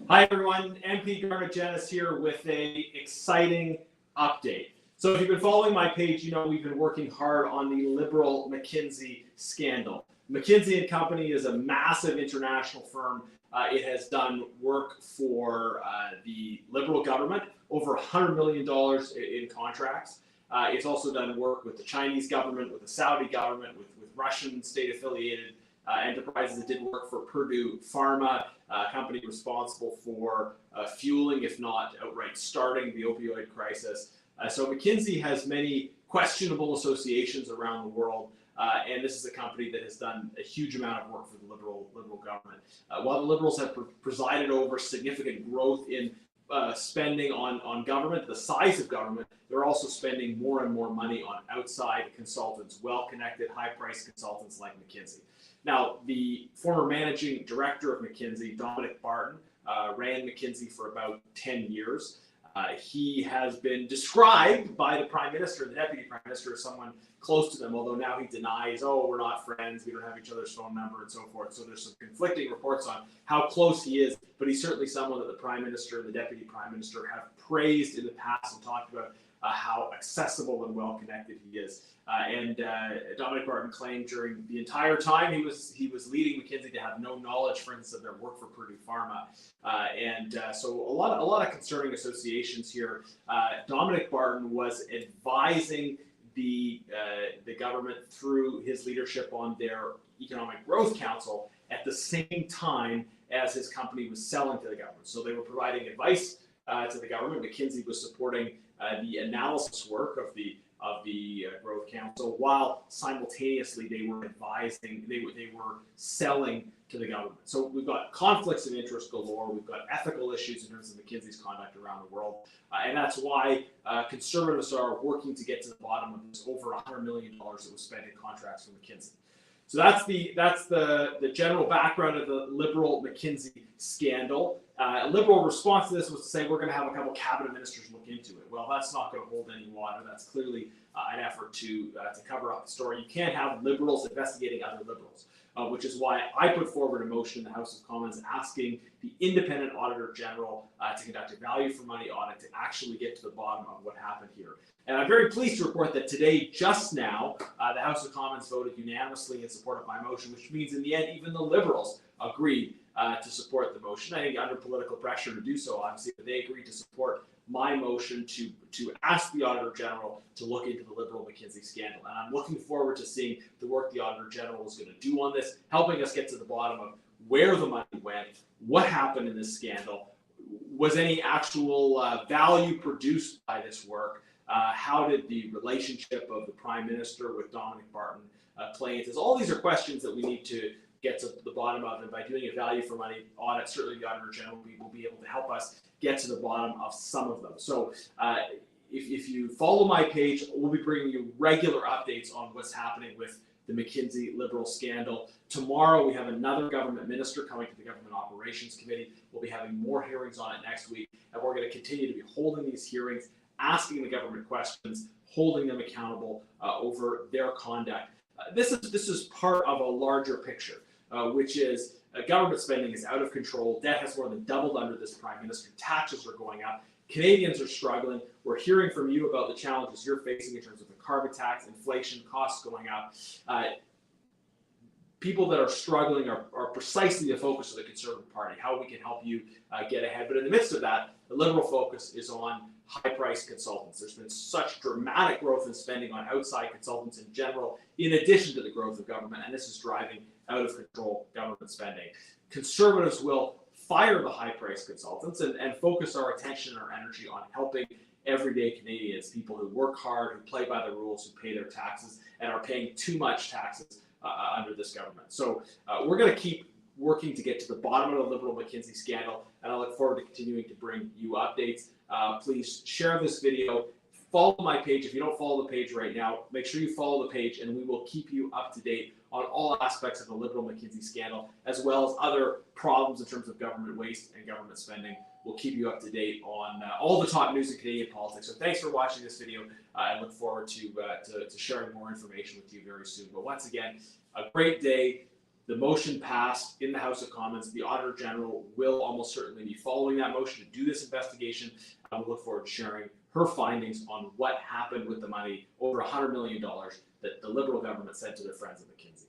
Hi everyone, MP Garnagenis here with a exciting update. So if you've been following my page, you know we've been working hard on the Liberal-McKinsey scandal. McKinsey & Company is a massive international firm. It has done work for the Liberal government, over $100 million in contracts. It's also done work with the Chinese government, with the Saudi government, with Russian state-affiliated enterprises. It did work for Purdue Pharma, a company responsible for fueling, if not outright starting, the opioid crisis. So McKinsey has many questionable associations around the world, and this is a company that has done a huge amount of work for the Liberal government. While the Liberals have presided over significant growth in spending on government, the size of government, they're also spending more and more money on outside consultants, well-connected, high-priced consultants like McKinsey. Now, the former managing director of McKinsey, Dominic Barton, ran McKinsey for about 10 years. He has been described by the Prime Minister, the Deputy Prime Minister, as someone close to them, although now he denies, oh, we're not friends, we don't have each other's phone number, and so forth. So there's some conflicting reports on how close he is, but he's certainly someone that the Prime Minister and the Deputy Prime Minister have praised in the past and talked about how accessible and well-connected he is. Dominic Barton claimed during the entire time he was leading McKinsey to have no knowledge, for instance, of their work for Purdue Pharma. So a lot of concerning associations here. Dominic Barton was advising the government through his leadership on their Economic Growth Council at the same time as his company was selling to the government. So they were providing advice to the government. McKinsey was supporting the analysis work of the Growth Council, while simultaneously they were advising, they were selling to the government. So we've got conflicts of interest galore. We've got ethical issues in terms of McKinsey's conduct around the world, and that's why conservatives are working to get to the bottom of this over $100 million that was spent in contracts for McKinsey. So that's the general background of the Liberal-McKinsey scandal. A Liberal response to this was to say we're going to have a couple cabinet ministers look into it. Well, that's not going to hold any water. That's clearly an effort to cover up the story. You can't have Liberals investigating other Liberals, which is why I put forward a motion in the House of Commons asking the independent Auditor General to conduct a value for money audit to actually get to the bottom of what happened here. And I'm very pleased to report that today, just now, the House of Commons voted unanimously in support of my motion, which means in the end, even the Liberals agreed to support the motion. I think under political pressure to do so, obviously, but they agreed to support my motion to ask the Auditor General to look into the Liberal-McKinsey scandal. And I'm looking forward to seeing the work the Auditor General is going to do on this, helping us get to the bottom of where the money went, what happened in this scandal, was any actual value produced by this work, how did the relationship of the Prime Minister with Dominic Barton play into this? All these are questions that we need to get to the bottom of, and by doing a value for money audit, certainly the Auditor General will be able to help us get to the bottom of some of them. So if you follow my page, we'll be bringing you regular updates on what's happening with the McKinsey Liberal scandal. Tomorrow we have another government minister coming to the Government Operations Committee. We'll be having more hearings on it next week, and we're going to continue to be holding these hearings, asking the government questions, holding them accountable over their conduct. This is part of a larger picture, which is government spending is out of control. Debt has more than doubled under this Prime Minister. Taxes are going up. Canadians are struggling. We're hearing from you about the challenges you're facing in terms of the carbon tax, inflation, costs going up. People that are struggling are precisely the focus of the Conservative Party, how we can help you get ahead. But in the midst of that, the Liberal focus is on high-priced consultants. There's been such dramatic growth in spending on outside consultants in general, in addition to the growth of government, and this is driving out-of-control government spending. Conservatives will fire the high-priced consultants and focus our attention and our energy on helping everyday Canadians, people who work hard, who play by the rules, who pay their taxes, and are paying too much taxes under this government. So we're going to keep working to get to the bottom of the Liberal-McKinsey scandal, and I look forward to continuing to bring you updates. Please share this video. Follow my page. If you don't follow the page right now, make sure you follow the page, and we will keep you up to date on all aspects of the Liberal-McKinsey scandal, as well as other problems in terms of government waste and government spending. We'll keep you up to date on all the top news in Canadian politics. So thanks for watching this video. I look forward to sharing more information with you very soon. But once again, a great day. The motion passed in the House of Commons. The Auditor General will almost certainly be following that motion to do this investigation. I look forward to sharing her findings on what happened with the money, over $100 million, that the Liberal government sent to their friends at McKinsey.